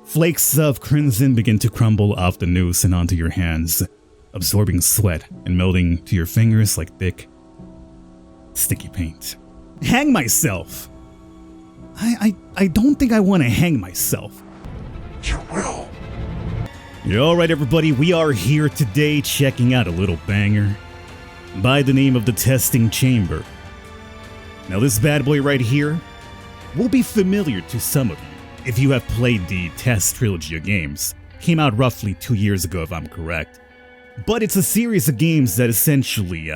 Flakes of crimson begin to crumble off the noose and onto your hands, absorbing sweat and melting to your fingers like thick, sticky paint. Hang myself! I don't think I want to hang myself. You will. Alright everybody, we are here today checking out a little banger by the name of the Testing Chamber. Now this bad boy right here will be familiar to some of you if you have played the Test trilogy of games. Came out roughly 2 years ago if I'm correct. But it's a series of games that essentially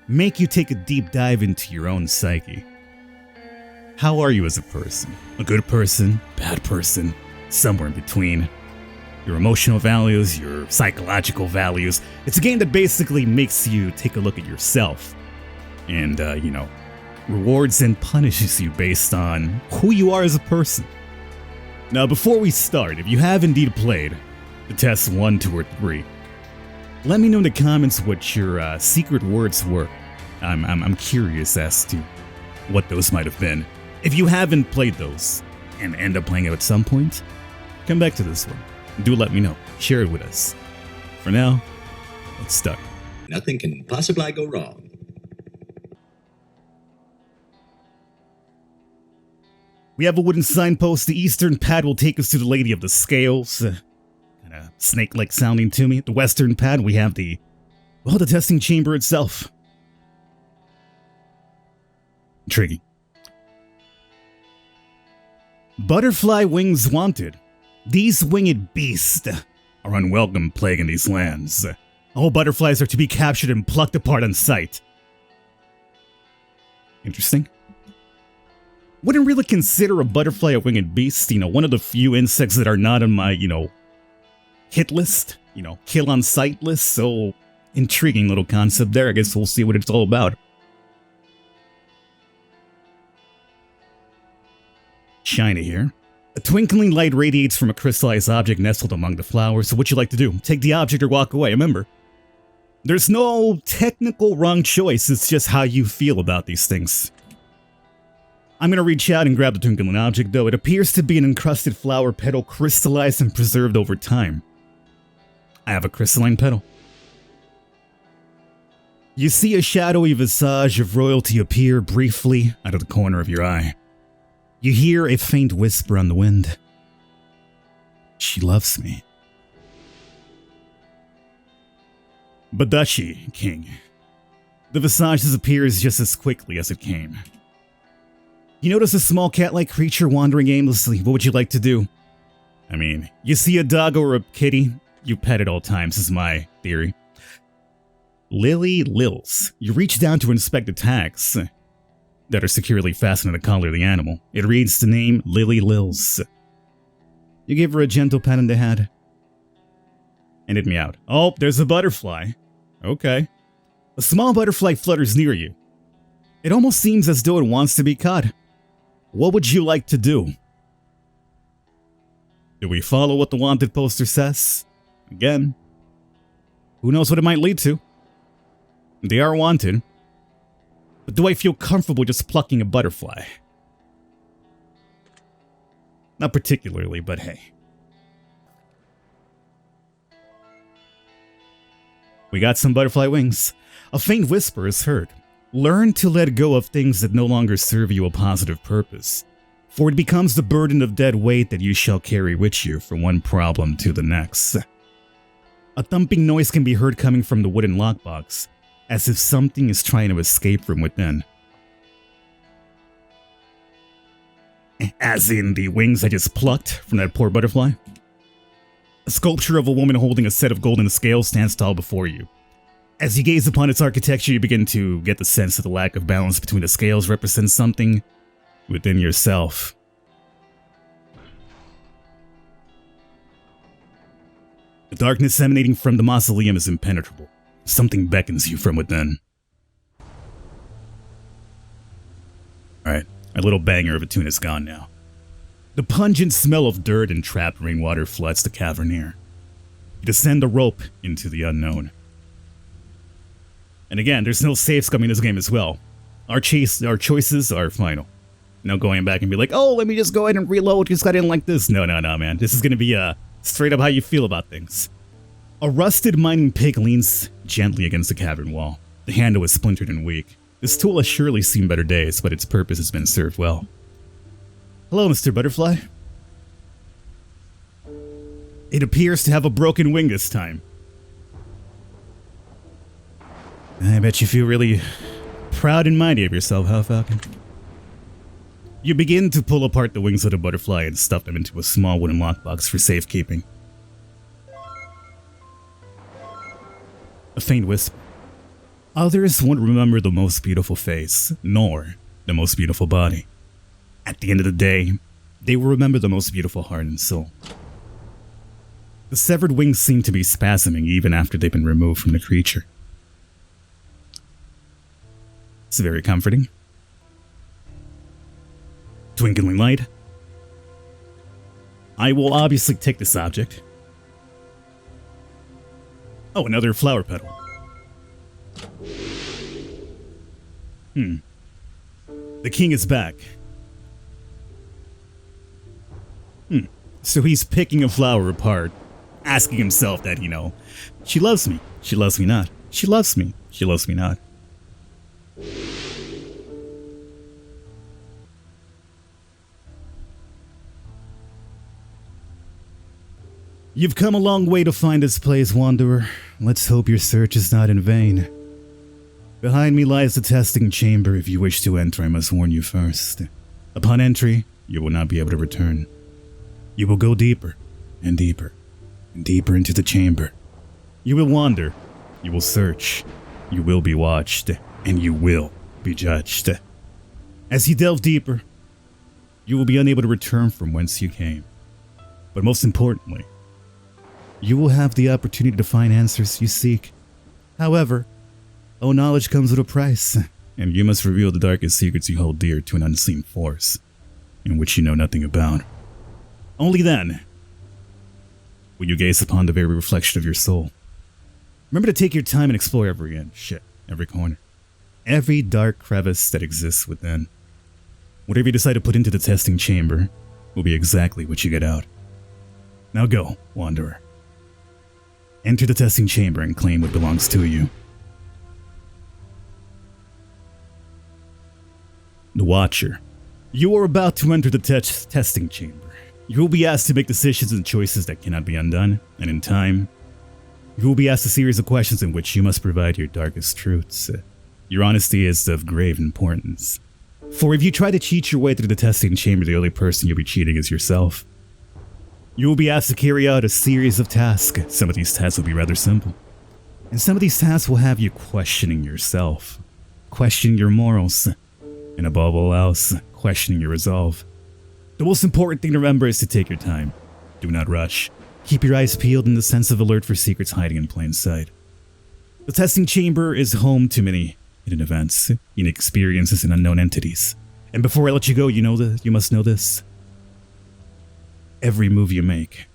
make you take a deep dive into your own psyche. How are you as a person? A good person? Bad person? Somewhere in between? Your emotional values, your psychological values. It's a game that basically makes you take a look at yourself. And, rewards and punishes you based on who you are as a person. Now, before we start, if you have indeed played the tests 1, 2, or 3, let me know in the comments what your secret words were. I'm curious as to what those might have been. If you haven't played those and end up playing it at some point, come back to this one. Do let me know. Share it with us. For now, let's start. Nothing can possibly go wrong. We have a wooden signpost. The eastern pad will take us to the Lady of the Scales. Kind of snake-like sounding to me. The western pad, we have the testing chamber itself. Intriguing. Butterfly wings wanted. These winged beasts are unwelcome plague in these lands. All butterflies are to be captured and plucked apart on sight. Interesting. Wouldn't really consider a butterfly a winged beast, one of the few insects that are not on my, hit list, kill on sight list, so intriguing little concept there. I guess we'll see what it's all about. Shiny here. A twinkling light radiates from a crystallized object nestled among the flowers, so what you like to do? Take the object or walk away, remember. There's no technical wrong choice, it's just how you feel about these things. I'm gonna reach out and grab the twinkling object though. It appears to be an encrusted flower petal crystallized and preserved over time. I have a crystalline petal. You see a shadowy visage of royalty appear briefly out of the corner of your eye. You hear a faint whisper on the wind. She loves me. But does she, King? The visage disappears just as quickly as it came. You notice a small cat-like creature wandering aimlessly. What would you like to do? I mean, you see a dog or a kitty, you pet at all times, is my theory. Lily Lils. You reach down to inspect the tags that are securely fastened to the collar of the animal. It reads the name Lily Lils. You give her a gentle pat on the head. And it meowed. Oh, there's a butterfly. Okay. A small butterfly flutters near you. It almost seems as though it wants to be caught. What would you like to do? Do we follow what the wanted poster says? Again, who knows what it might lead to? They are wanted. But do I feel comfortable just plucking a butterfly? Not particularly, but hey. We got some butterfly wings. A faint whisper is heard. Learn to let go of things that no longer serve you a positive purpose, for it becomes the burden of dead weight that you shall carry with you from one problem to the next. A thumping noise can be heard coming from the wooden lockbox, as if something is trying to escape from within. As in the wings I just plucked from that poor butterfly? A sculpture of a woman holding a set of golden scales stands tall before you. As you gaze upon its architecture, you begin to get the sense that the lack of balance between the scales represents something within yourself. The darkness emanating from the mausoleum is impenetrable. Something beckons you from within. Alright, our little banger of a tune is gone now. The pungent smell of dirt and trapped rainwater floods the cavern air. You descend the rope into the unknown. And again, there's no safe scumming in this game as well. Our choices are final. No going back and be like, oh, let me just go ahead and reload because I didn't like this. No, man. This is going to be straight up how you feel about things. A rusted mining pick leans gently against the cavern wall. The handle is splintered and weak. This tool has surely seen better days, but its purpose has been served well. Hello, Mr. Butterfly. It appears to have a broken wing this time. I bet you feel really proud and mighty of yourself, huh, Falcon? You begin to pull apart the wings of the butterfly and stuff them into a small wooden lockbox for safekeeping. A faint whisper. Others won't remember the most beautiful face, nor the most beautiful body. At the end of the day, they will remember the most beautiful heart and soul. The severed wings seem to be spasming even after they've been removed from the creature. It's very comforting. Twinkling light. I will obviously take this object. Oh, another flower petal. The king is back. So he's picking a flower apart, asking himself that, she loves me. She loves me not. She loves me. She loves me not. You've come a long way to find this place, Wanderer. Let's hope your search is not in vain. Behind me lies the testing chamber. If you wish to enter, I must warn you first. Upon entry, you will not be able to return. You will go deeper, and deeper, and deeper into the chamber. You will wander, you will search, you will be watched, and you will be judged. As you delve deeper, you will be unable to return from whence you came. But most importantly, you will have the opportunity to find answers you seek. However, all knowledge comes with a price, and you must reveal the darkest secrets you hold dear to an unseen force, in which you know nothing about. Only then will you gaze upon the very reflection of your soul. Remember to take your time and explore every inch, every corner, every dark crevice that exists within. Whatever you decide to put into the testing chamber will be exactly what you get out. Now go, Wanderer. Enter the testing chamber and claim what belongs to you. The Watcher. You are about to enter the testing chamber. You will be asked to make decisions and choices that cannot be undone, and in time, you will be asked a series of questions in which you must provide your darkest truths. Your honesty is of grave importance. For if you try to cheat your way through the testing chamber, the only person you'll be cheating is yourself. You will be asked to carry out a series of tasks. Some of these tasks will be rather simple. And some of these tasks will have you questioning yourself, questioning your morals, and above all else, questioning your resolve. The most important thing to remember is to take your time. Do not rush. Keep your eyes peeled and the sense of alert for secrets hiding in plain sight. The testing chamber is home to many hidden events, unique experiences, and unknown entities. And before I let you go, you must know this. Every move you make,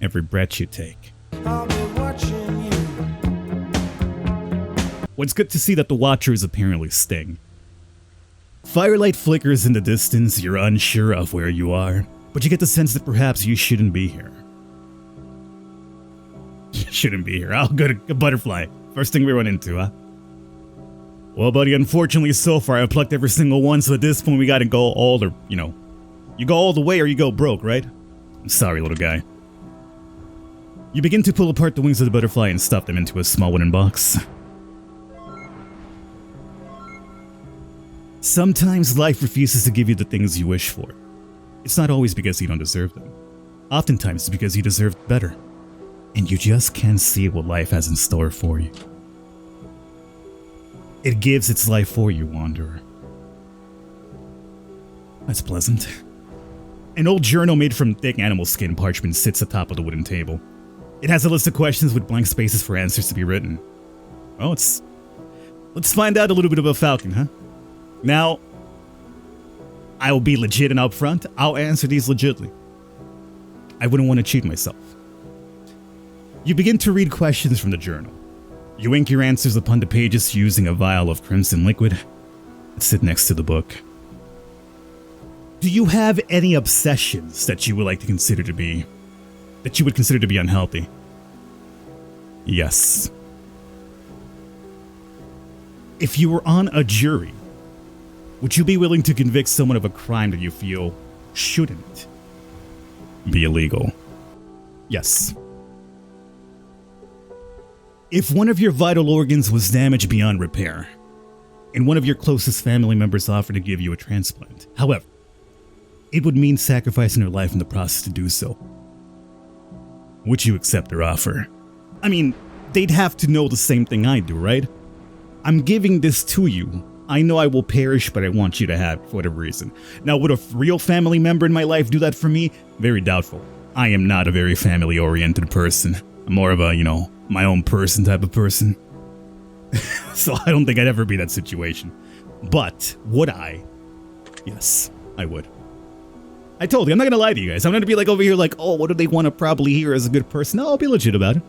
every breath you take. I'll be watching you. Well, it's good to see that the Watcher is apparently staying. Firelight flickers in the distance. You're unsure of where you are, but you get the sense that perhaps you shouldn't be here. You shouldn't be here. I'll go to a butterfly. First thing we run into, huh? Well, buddy, unfortunately so far I've plucked every single one, so at this point we gotta go all the, you go all the way or you go broke, right? I'm sorry, little guy. You begin to pull apart the wings of the butterfly and stuff them into a small wooden box. Sometimes life refuses to give you the things you wish for. It's not always because you don't deserve them. Oftentimes it's because you deserve better. And you just can't see what life has in store for you. It gives its life for you, Wanderer. That's pleasant. An old journal made from thick animal skin parchment sits atop of the wooden table. It has a list of questions with blank spaces for answers to be written. Oh, let's find out a little bit about Falcon, huh? Now, I will be legit and upfront. I'll answer these legitly. I wouldn't want to cheat myself. You begin to read questions from the journal. You ink your answers upon the pages using a vial of crimson liquid that sit next to the book. Do you have any obsessions that you would like to consider to be, that you would consider to be unhealthy? Yes. If you were on a jury, would you be willing to convict someone of a crime that you feel shouldn't be illegal? Yes. If one of your vital organs was damaged beyond repair, and one of your closest family members offered to give you a transplant, however, it would mean sacrificing their life in the process to do so, would you accept their offer? I mean, they'd have to know the same thing I do, right? I'm giving this to you. I know I will perish, but I want you to have it for whatever reason. Now, would a real family member in my life do that for me? Very doubtful. I am not a very family-oriented person. I'm more of a, my own person type of person. So I don't think I'd ever be in that situation. But would I? Yes, I would. I told you, I'm not going to lie to you guys. I'm not going to be like over here like, oh, what do they want to probably hear as a good person? No, I'll be legit about it.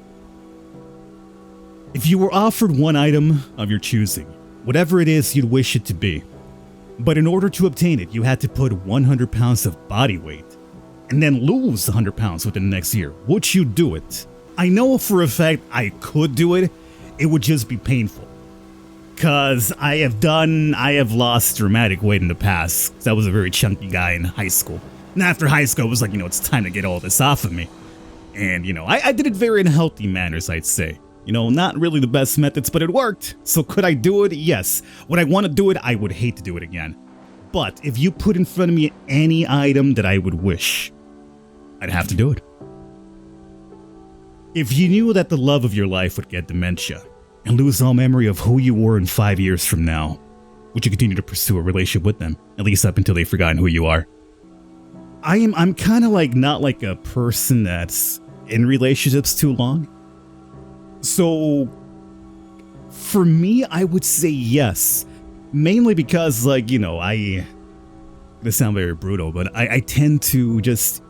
If you were offered one item of your choosing, whatever it is you'd wish it to be, but in order to obtain it, you had to put 100 pounds of body weight and then lose 100 pounds within the next year, would you do it? I know for a fact I could do it. It would just be painful. Because I have lost dramatic weight in the past. I was a very chunky guy in high school. And after high school, it was like, it's time to get all this off of me. And, I did it very in healthy manners, I'd say. Not really the best methods, but it worked. So could I do it? Yes. Would I want to do it? I would hate to do it again. But if you put in front of me any item that I would wish, I'd have to do it. If you knew that the love of your life would get dementia and lose all memory of who you were in 5 years from now, would you continue to pursue a relationship with them, at least up until they've forgotten who you are? I'm kind of like not like a person that's in relationships too long. So for me, I would say yes, mainly because this sounds very brutal, but I tend to just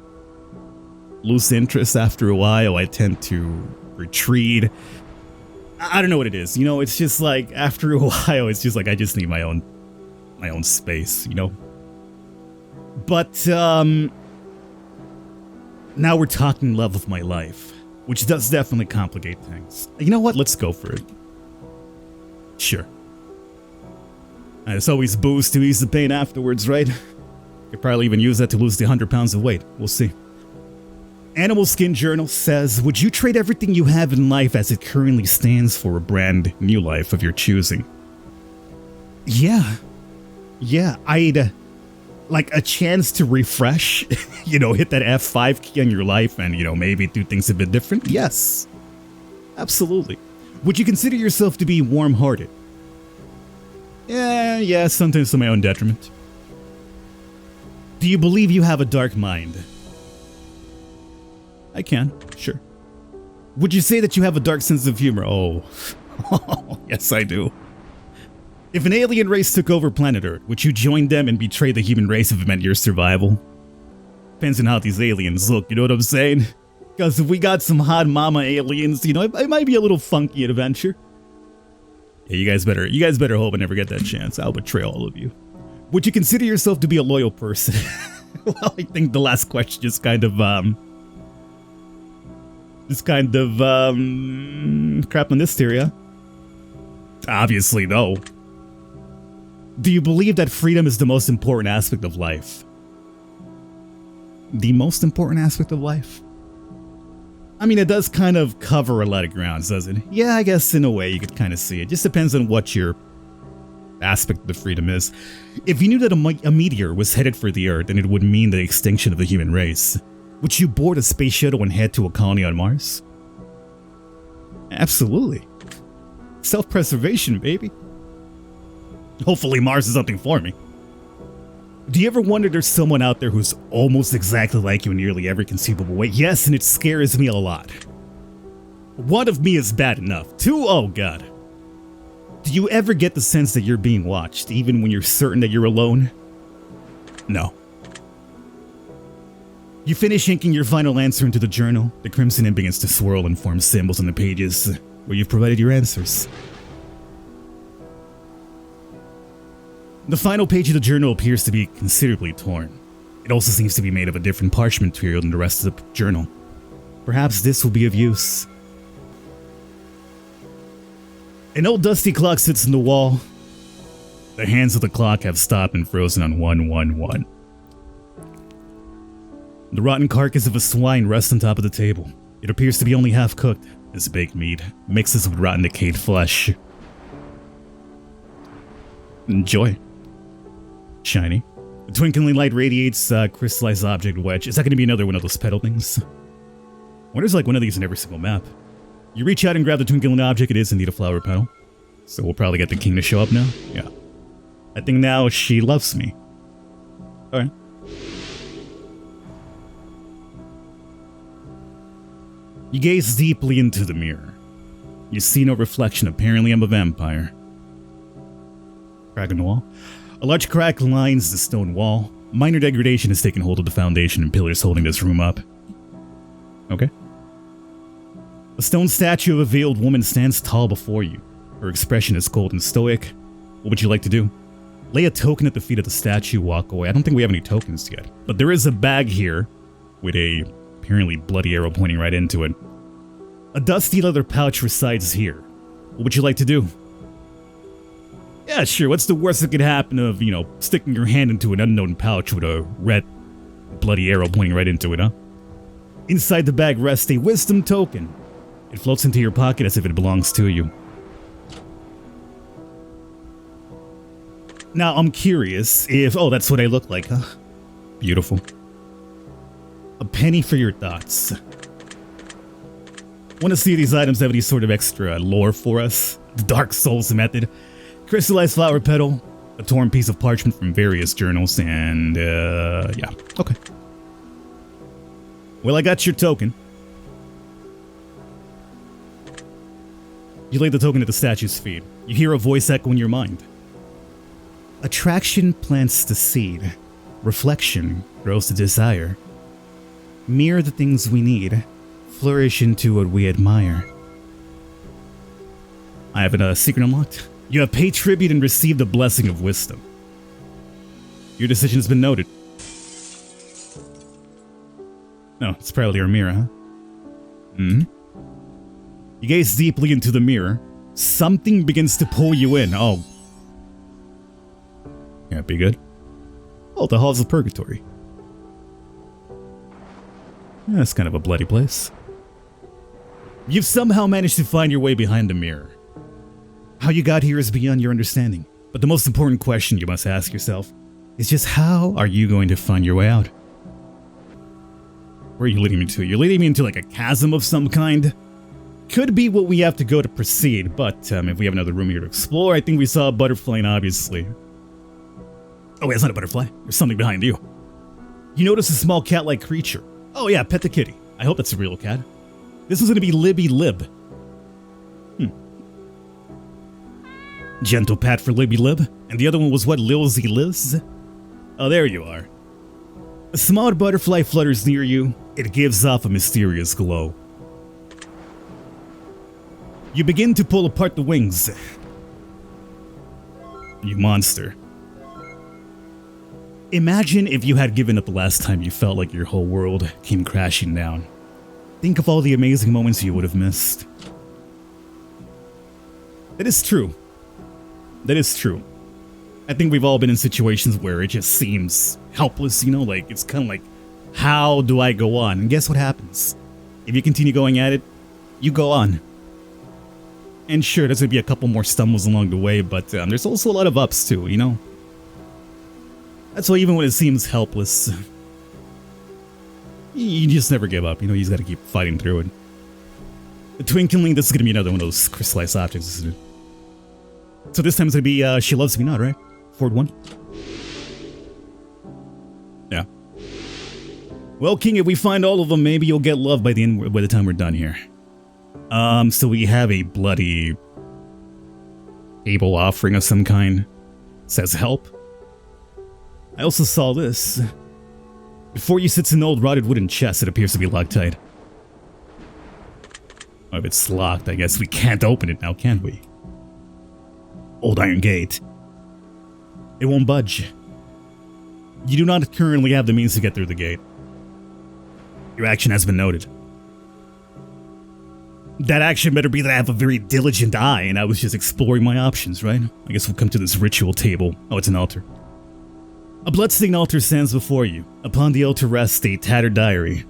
lose interest after a while. I tend to retreat. I don't know what it is. It's just like after a while, it's just like I just need my own space, But now we're talking love of my life, which does definitely complicate things. You know what? Let's go for it. Sure. It's always booze to ease the pain afterwards, right? Could probably even use that to lose the 100 pounds of weight. We'll see. Animal Skin Journal says, would you trade everything you have in life as it currently stands for a brand new life of your choosing? Yeah. I'd like a chance to refresh, hit that F5 key on your life and, maybe do things a bit different. Yes, absolutely. Would you consider yourself to be warm-hearted? Yeah, sometimes to my own detriment. Do you believe you have a dark mind? I can, sure. Would you say that you have a dark sense of humor? Oh, yes, I do. If an alien race took over planet Earth, would you join them and betray the human race if it meant your survival? Depends on how these aliens look, you know what I'm saying? Because if we got some hot mama aliens, it might be a little funky adventure. Yeah, you guys better hope I never get that chance. I'll betray all of you. Would you consider yourself to be a loyal person? Well, I think the last question just kind of crap on this theory. Obviously, no. Do you believe that freedom is the most important aspect of life? The most important aspect of life? I mean, it does kind of cover a lot of grounds, doesn't it? Yeah, I guess in a way you could kind of see it. Just depends on what your aspect of the freedom is. If you knew that a meteor was headed for the Earth and it would mean the extinction of the human race, would you board a space shuttle and head to a colony on Mars? Absolutely. Self-preservation, baby. Hopefully Mars is something for me. Do you ever wonder there's someone out there who's almost exactly like you in nearly every conceivable way? Yes, and it scares me a lot. One of me is bad enough. Two, oh god. Do you ever get the sense that you're being watched, even when you're certain that you're alone? No. You finish inking your final answer into the journal. The crimson ink begins to swirl and form symbols on the pages where you've provided your answers. The final page of the journal appears to be considerably torn. It also seems to be made of a different parchment material than the rest of the journal. Perhaps this will be of use. An old dusty clock sits in the wall. The hands of the clock have stopped and frozen on 111. The rotten carcass of a swine rests on top of the table. It appears to be only half cooked, as baked meat mixes with rotten decayed flesh. Enjoy. Shiny. The twinkling light radiates a crystallized object wedge. Is that going to be another one of those pedal things? I wonder if there's like one of these in every single map. You reach out and grab the twinkling object. It is indeed a flower petal. So we'll probably get the king to show up now. Yeah. I think now she loves me. Alright. You gaze deeply into the mirror. You see no reflection. Apparently I'm a vampire. Crack in the wall. A large crack lines the stone wall. Minor degradation has taken hold of the foundation and pillars holding this room up. Okay. A stone statue of a veiled woman stands tall before you. Her expression is cold and stoic. What would you like to do? Lay a token at the feet of the statue, walk away. I don't think we have any tokens yet. But there is a bag here with a apparently bloody arrow pointing right into it. A dusty leather pouch resides here. What would you like to do? Yeah, sure. What's the worst that could happen of, sticking your hand into an unknown pouch with a red bloody arrow pointing right into it, huh? Inside the bag rests a wisdom token. It floats into your pocket as if it belongs to you. Now, I'm curious if... Oh, that's what I look like, huh? Beautiful. A penny for your thoughts. Want to see if these items have any sort of extra lore for us? The Dark Souls method. Crystallized flower petal. A torn piece of parchment from various journals, and, yeah. Okay. Well, I got your token. You lay the token at the statue's feet. You hear a voice echo in your mind. Attraction plants the seed. Reflection grows the desire. Mirror the things we need. Flourish into what we admire. I have a secret unlocked. You have paid tribute and received the blessing of wisdom. Your decision has been noted. No, it's probably your mirror, huh? Hmm? You gaze deeply into the mirror. Something begins to pull you in. Oh. Can't be good. Oh, the halls of purgatory. Yeah, that's kind of a bloody place. You've somehow managed to find your way behind the mirror. How you got here is beyond your understanding. But the most important question you must ask yourself is just how are you going to find your way out? Where are you leading me to? You're leading me into like a chasm of some kind? Could be what we have to go to proceed, but if we have another room here to explore, I think we saw a butterfly, and obviously. Oh wait, it's not a butterfly. There's something behind you. You notice a small cat-like creature. Oh yeah, pet the kitty. I hope that's a real cat. This is going to be Libby Lib. Gentle pat for Libby Lib. And the other one was what, Lilzy Liz? Oh, there you are. A small butterfly flutters near you. It gives off a mysterious glow. You begin to pull apart the wings. You monster. Imagine if you had given up the last time you felt like your whole world came crashing down. Think of all the amazing moments you would have missed. That is true. That is true. I think we've all been in situations where it just seems helpless, like it's kind of like, how do I go on? And guess what happens? If you continue going at it, you go on. And sure, there's going to be a couple more stumbles along the way, but there's also a lot of ups too, That's why even when it seems helpless, you just never give up, you just got to keep fighting through it. The twinkling, this is going to be another one of those crystallized objects, isn't it? So this time it's going to be She Loves Me Not, right? Forward 1. Yeah. Well, King, if we find all of them, maybe you'll get love by the time we're done here. So we have a bloody able offering of some kind. It says help. I also saw this. Before you sits an old rotted wooden chest. It appears to be locked tight. Oh, if it's locked, I guess we can't open it now, can we? Old iron gate. It won't budge. You do not currently have the means to get through the gate. Your action has been noted. That action better be that I have a very diligent eye and I was just exploring my options, right? I guess we'll come to this ritual table. Oh, it's an altar. A bloodstained altar stands before you. Upon the altar rests a tattered diary.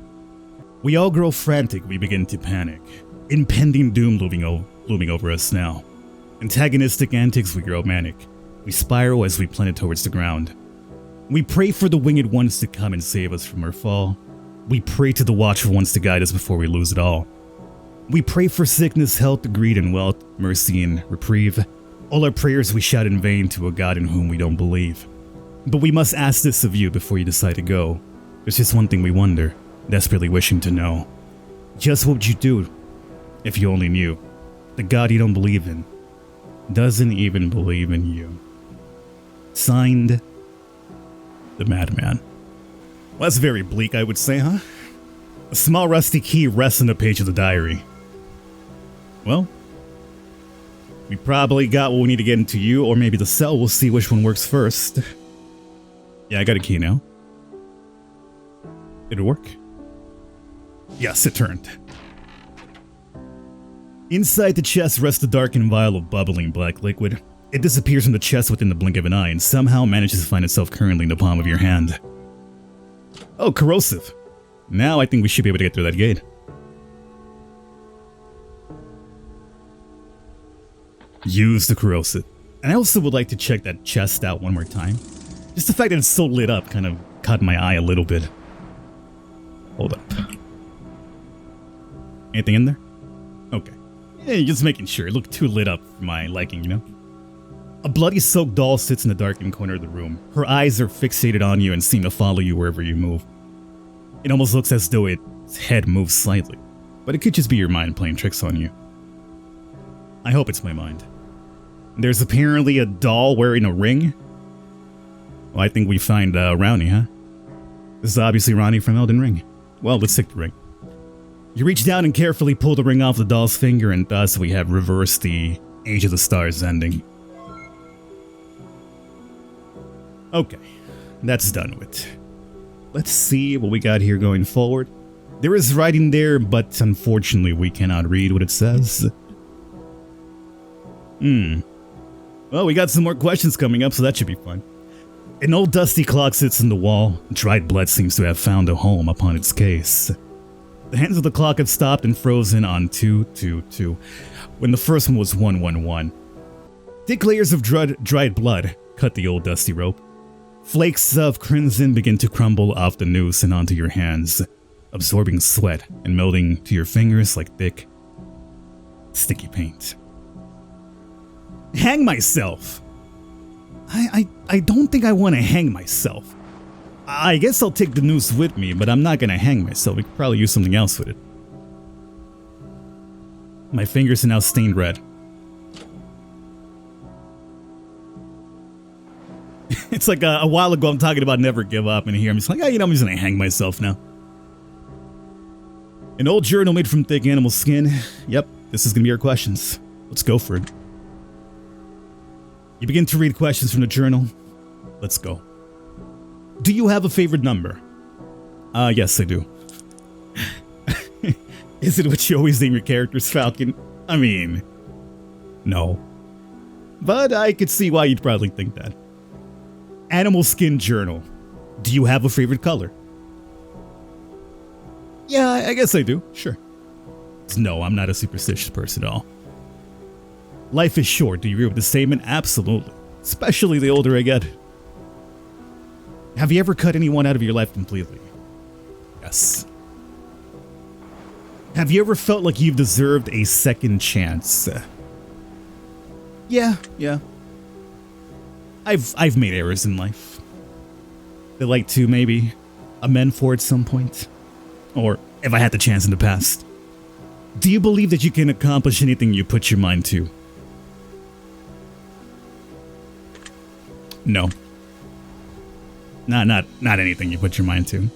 We all grow frantic, we begin to panic. Impending doom looming over us now. Antagonistic antics, we grow manic. We spiral as we plummet towards the ground. We pray for the winged ones to come and save us from our fall. We pray to the watchful ones to guide us before we lose it all. We pray for sickness, health, greed, and wealth, mercy, and reprieve. All our prayers we shout in vain to a God in whom we don't believe. But we must ask this of you before you decide to go. There's just one thing we wonder, desperately wishing to know. Just what would you do if you only knew? The God you don't believe in doesn't even believe in you. Signed, the Madman. Well, that's very bleak, I would say, huh? A small rusty key rests on the page of the diary. Well, we probably got what we need to get into you, or maybe the cell. We'll see which one works first. Yeah, I got a key now. Did it work? Yes, it turned. Inside the chest rests a darkened vial of bubbling black liquid. It disappears from the chest within the blink of an eye and somehow manages to find itself currently in the palm of your hand. Oh, corrosive. Now I think we should be able to get through that gate. Use the corrosive. And I also would like to check that chest out one more time. Just the fact that it's so lit up kind of caught my eye a little bit. Hold up. Anything in there? Okay. Yeah, just making sure. It looked too lit up for my liking, you know? A bloody soaked doll sits in the darkened corner of the room. Her eyes are fixated on you and seem to follow you wherever you move. It almost looks as though its head moves slightly, but it could just be your mind playing tricks on you. I hope it's my mind. There's apparently a doll wearing a ring. Well, I think we find Rowney, huh? This is obviously Ronnie from Elden Ring. Well, let's take the ring. You reach down and carefully pull the ring off the doll's finger, and thus we have reversed the Age of the Stars ending. Okay, that's done with. Let's see what we got here going forward. There is writing there, but unfortunately we cannot read what it says. Well, we got some more questions coming up, so that should be fun. An old dusty clock sits in the wall. Dried blood seems to have found a home upon its case. The hands of the clock had stopped and frozen on 222, when the first one was 111. Thick layers of dried blood cut the old dusty rope. Flakes of crimson begin to crumble off the noose and onto your hands, absorbing sweat and melting to your fingers like thick, sticky paint. Hang myself! I don't think I want to hang myself. I guess I'll take the noose with me, but I'm not gonna hang myself. We could probably use something else with it. My fingers are now stained red. It's like a while ago I'm talking about never give up, and here I'm just like, oh, you know, I'm just gonna hang myself now. An old journal made from thick animal skin. Yep, this is gonna be our questions. Let's go for it. You begin to read questions from the journal. Let's go. Do you have a favorite number? Yes, I do. Is it what you always name your characters, Falcon? I mean, no. But I could see why you'd probably think that. Animal skin journal. Do you have a favorite color? Yeah, I guess I do. Sure. No, I'm not a superstitious person at all. Life is short. Do you agree with the statement? Absolutely. Especially the older I get. Have you ever cut anyone out of your life completely? Yes. Have you ever felt like you've deserved a second chance? Yeah. I've made errors in life. I'd like to maybe amend for at some point. Or if I had the chance in the past. Do you believe that you can accomplish anything you put your mind to? No. Not anything you put your mind to.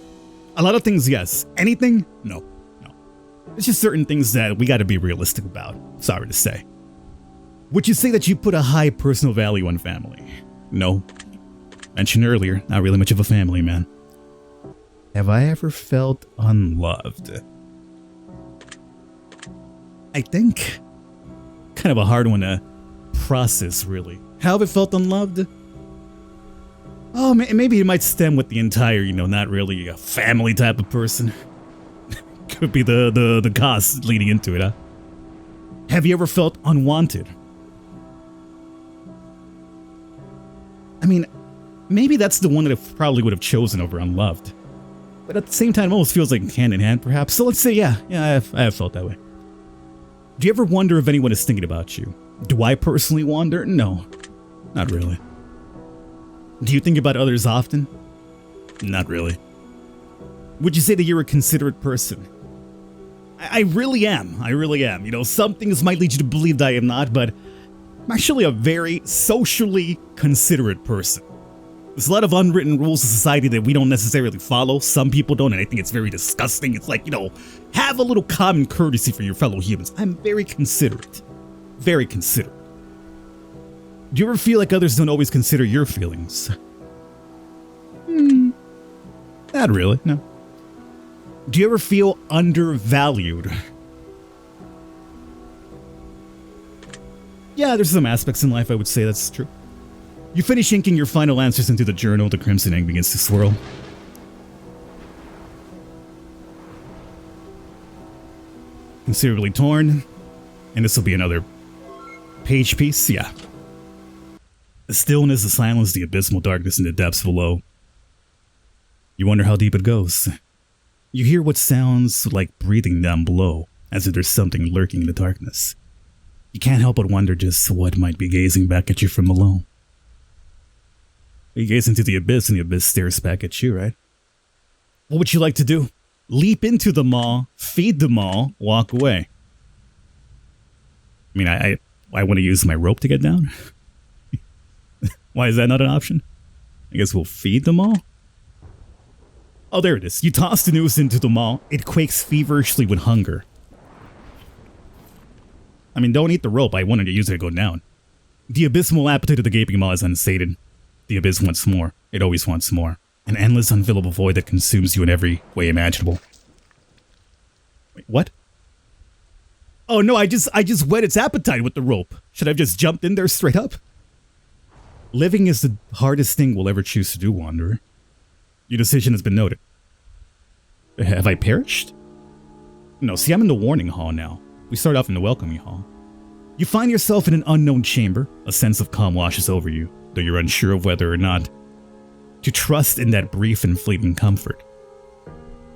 A lot of things, yes. Anything? No. It's just certain things that we gotta be realistic about. Sorry to say. Would you say that you put a high personal value on family? No. Mentioned earlier, not really much of a family man. Have I ever felt unloved? I think kind of a hard one to process, really. How have I felt unloved? Oh, maybe it might stem with the entire, not really a family type of person. Could be the cause leading into it, huh? Have you ever felt unwanted? I mean, maybe that's the one that I probably would have chosen over unloved. But at the same time, it almost feels like hand in hand, perhaps. So let's say, yeah, I have felt that way. Do you ever wonder if anyone is thinking about you? Do I personally wonder? No, not really. Do you think about others often? Not really. Would you say that you're a considerate person? I really am. I really am. Some things might lead you to believe that I am not, but I'm actually a very socially considerate person. There's a lot of unwritten rules of society that we don't necessarily follow. Some people don't, and I think it's very disgusting. It's like, have a little common courtesy for your fellow humans. I'm very considerate. Very considerate. Do you ever feel like others don't always consider your feelings? Not really, no. Do you ever feel undervalued? Yeah, there's some aspects in life I would say that's true. You finish inking your final answers into the journal, the crimson ink begins to swirl. Considerably torn, and this will be another page piece, yeah. The stillness, the silence, the abysmal darkness in the depths below. You wonder how deep it goes. You hear what sounds like breathing down below, as if there's something lurking in the darkness. You can't help but wonder just what might be gazing back at you from below. You gaze into the abyss, and the abyss stares back at you, right? What would you like to do? Leap into the maw, feed the maw, walk away. I mean, I want to use my rope to get down. Why is that not an option? I guess we'll feed the maw? Oh, there it is. You toss the noose into the maw. It quakes feverishly with hunger. I mean, don't eat the rope. I wanted to use it to go down. The abysmal appetite of the gaping maw is unsated. The abyss wants more. It always wants more. An endless, unfillable void that consumes you in every way imaginable. Wait, what? Oh no, I just whet its appetite with the rope. Should I have just jumped in there straight up? Living is the hardest thing we'll ever choose to do, Wanderer. Your decision has been noted. Have I perished? No, see, I'm in the warning hall now. We start off in the welcoming hall. You find yourself in an unknown chamber. A sense of calm washes over you, though you're unsure of whether or not to trust in that brief and fleeting comfort.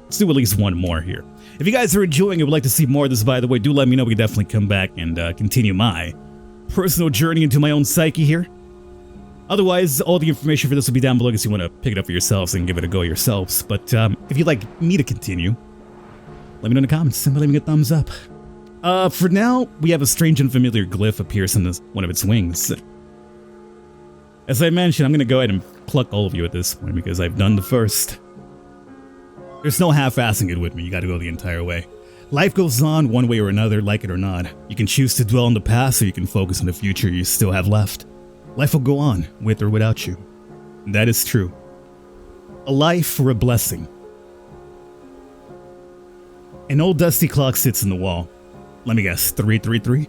Let's do at least one more here. If you guys are enjoying it, would like to see more of this, by the way, do let me know. We can definitely come back and continue my personal journey into my own psyche here. Otherwise, all the information for this will be down below if you want to pick it up for yourselves and give it a go yourselves. But if you'd like me to continue, let me know in the comments and leave me a thumbs up. For now, we have a strange and familiar glyph appears on one of its wings. As I mentioned, I'm going to go ahead and pluck all of you at this point because I've done the first. There's no half-assing it with me. You got to go the entire way. Life goes on one way or another, like it or not. You can choose to dwell on the past or you can focus on the future you still have left. Life will go on, with or without you. That is true. A life or a blessing. An old dusty clock sits in the wall. Let me guess, 333?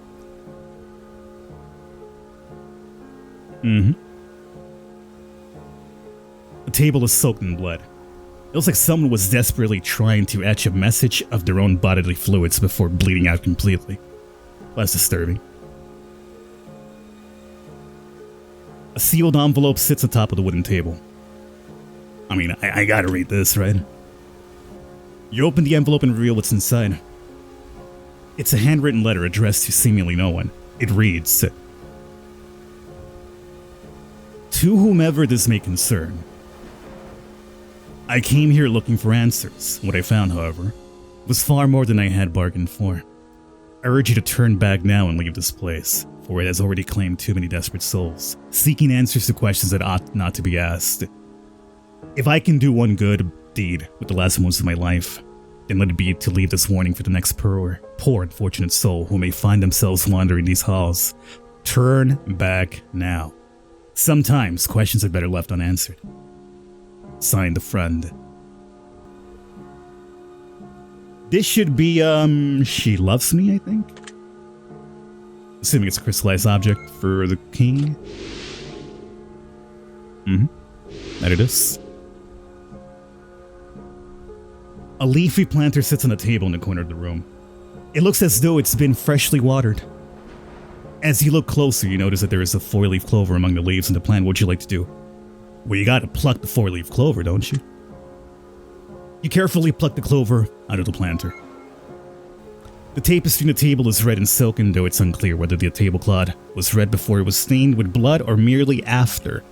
The table is soaked in blood. It looks like someone was desperately trying to etch a message of their own bodily fluids before bleeding out completely. That's disturbing. A sealed envelope sits atop of the wooden table. I mean, I gotta read this, right? You open the envelope and reveal what's inside. It's a handwritten letter addressed to seemingly no one. It reads, "To whomever this may concern, I came here looking for answers. What I found, however, was far more than I had bargained for. I urge you to turn back now and leave this place, for it has already claimed too many desperate souls, seeking answers to questions that ought not to be asked. If I can do one good deed with the last moments of my life, then let it be to leave this warning for the next poor unfortunate soul who may find themselves wandering these halls. Turn back now. Sometimes questions are better left unanswered. Signed, the friend. This should be, she loves me, I think. Assuming it's a crystallized object for the king. That it is. A leafy planter sits on a table in the corner of the room. It looks as though it's been freshly watered. As you look closer, you notice that there is a 4-leaf clover among the leaves in the plant. What'd you like to do? Well, you gotta pluck the 4-leaf clover, don't you? You carefully pluck the clover out of the planter. The tapestry on the table is red and silken, though it's unclear whether the tablecloth was red before it was stained with blood or merely after.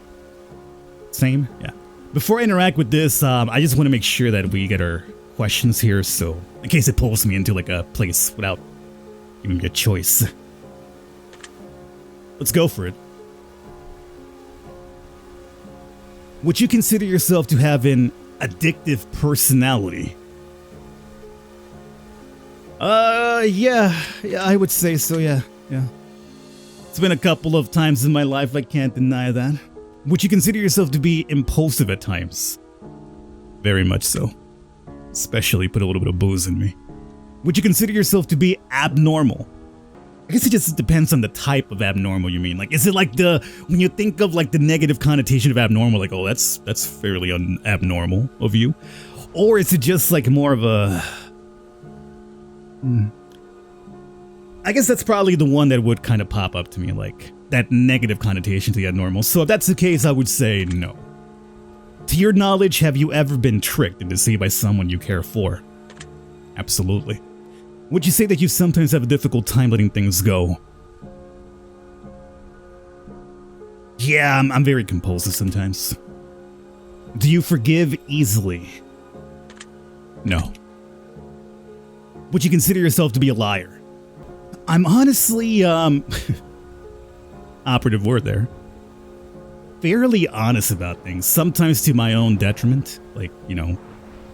Same? Yeah. Before I interact with this, I just want to make sure that we get our questions here, so in case it pulls me into like a place without giving me a choice. Let's go for it. Would you consider yourself to have an addictive personality? Yeah, I would say so, yeah. It's been a couple of times in my life, I can't deny that. Would you consider yourself to be impulsive at times? Very much so. Especially put a little bit of booze in me. Would you consider yourself to be abnormal? I guess it just depends on the type of abnormal you mean. Like, is it like when you think of like the negative connotation of abnormal, like, oh, that's fairly abnormal of you? Or is it just like more of a... I guess that's probably the one that would kind of pop up to me, like that negative connotation to the abnormal. So if that's the case, I would say no. To your knowledge, have you ever been tricked and deceived by someone you care for? Absolutely. Would you say that you sometimes have a difficult time letting things go? Yeah, I'm very compulsive sometimes. Do you forgive easily? No. Would you consider yourself to be a liar? I'm honestly, operative word there. Fairly honest about things, sometimes to my own detriment. Like,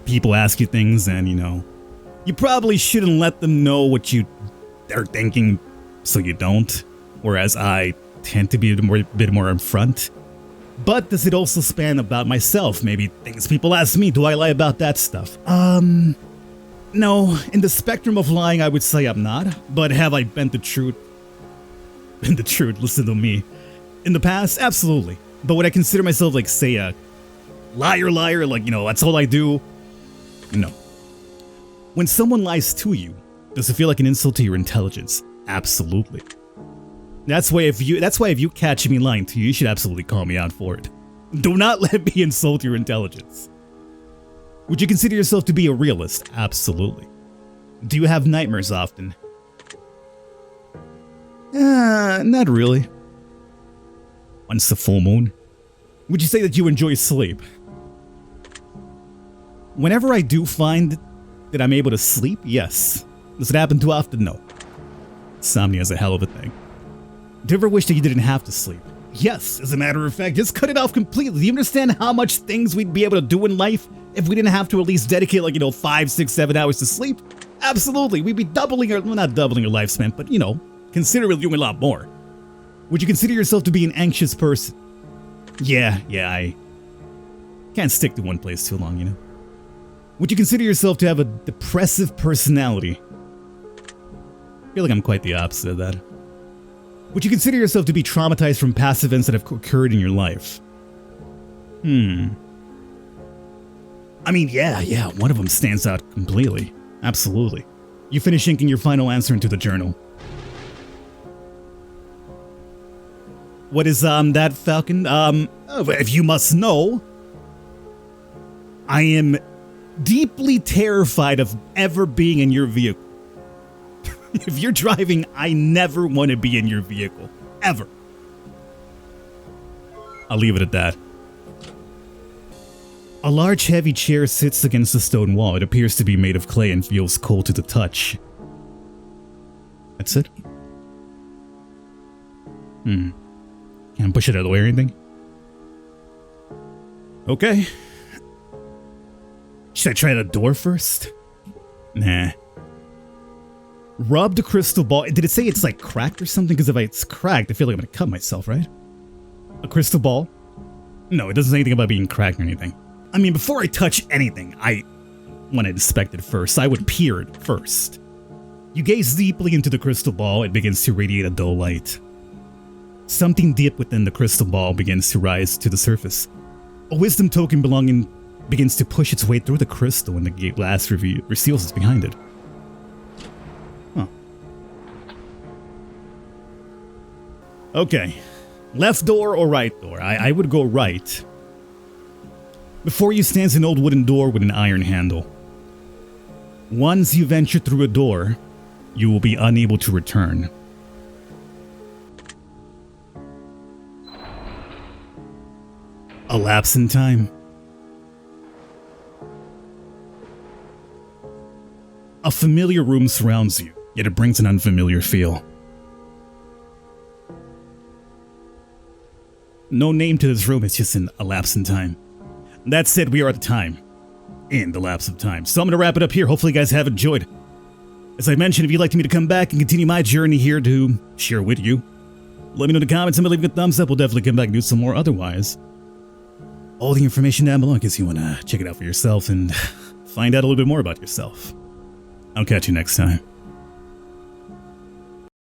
people ask you things and, you probably shouldn't let them know what you are thinking, so you don't. Whereas I tend to be a bit more upfront. But does it also span about myself? Maybe things people ask me, do I lie about that stuff? No, in the spectrum of lying, I would say I'm not. But have I bent the truth? Bent the truth, listen to me. In the past, absolutely. But would I consider myself, like, say, a liar, like, that's all I do? No. When someone lies to you, does it feel like an insult to your intelligence? Absolutely. That's why if you catch me lying to you, you should absolutely call me out for it. Do not let me insult your intelligence. Would you consider yourself to be a realist? Absolutely. Do you have nightmares often? Not really. Once a full moon. Would you say that you enjoy sleep? Whenever I do find that I'm able to sleep, yes. Does it happen too often? No. Insomnia is a hell of a thing. Do you ever wish that you didn't have to sleep? Yes, as a matter of fact, just cut it off completely. Do you understand how much things we'd be able to do in life if we didn't have to at least dedicate 5, 6, 7 hours to sleep? Absolutely. We'd be doubling not doubling our lifespan, but considerably doing a lot more. Would you consider yourself to be an anxious person? Yeah, I can't stick to one place too long, Would you consider yourself to have a depressive personality? I feel like I'm quite the opposite of that. Would you consider yourself to be traumatized from past events that have occurred in your life? I mean, yeah, one of them stands out completely. Absolutely. You finish inking your final answer into the journal. What is, that, Falcon? If you must know, I am deeply terrified of ever being in your vehicle. If you're driving, I never want to be in your vehicle. Ever. I'll leave it at that. A large heavy chair sits against the stone wall. It appears to be made of clay and feels cold to the touch. That's it? Can't push it out of the way or anything? Okay. Should I try the door first? Nah. Rub the crystal ball. Did it say it's like cracked or something? Because if it's cracked, I feel like I'm gonna cut myself, right? A crystal ball? No, it doesn't say anything about being cracked or anything. I mean, before I touch anything, I want to inspect it first. I would peer it first. You gaze deeply into the crystal ball. It begins to radiate a dull light. Something deep within the crystal ball begins to rise to the surface. A wisdom token belonging begins to push its way through the crystal and the glass reveals it's behind it. Huh. Okay. Left door or right door? I would go right. Before you stands an old wooden door with an iron handle. Once you venture through a door, you will be unable to return. A lapse in time. A familiar room surrounds you, yet it brings an unfamiliar feel. No name to this room, it's just a lapse in time. That said, we are at the time. In the lapse of time. So I'm going to wrap it up here. Hopefully you guys have enjoyed. As I mentioned, if you'd like me to come back and continue my journey here to share with you, let me know in the comments and leave a thumbs up. We'll definitely come back and do some more. Otherwise, all the information down below in case you want to check it out for yourself and find out a little bit more about yourself. I'll catch you next time.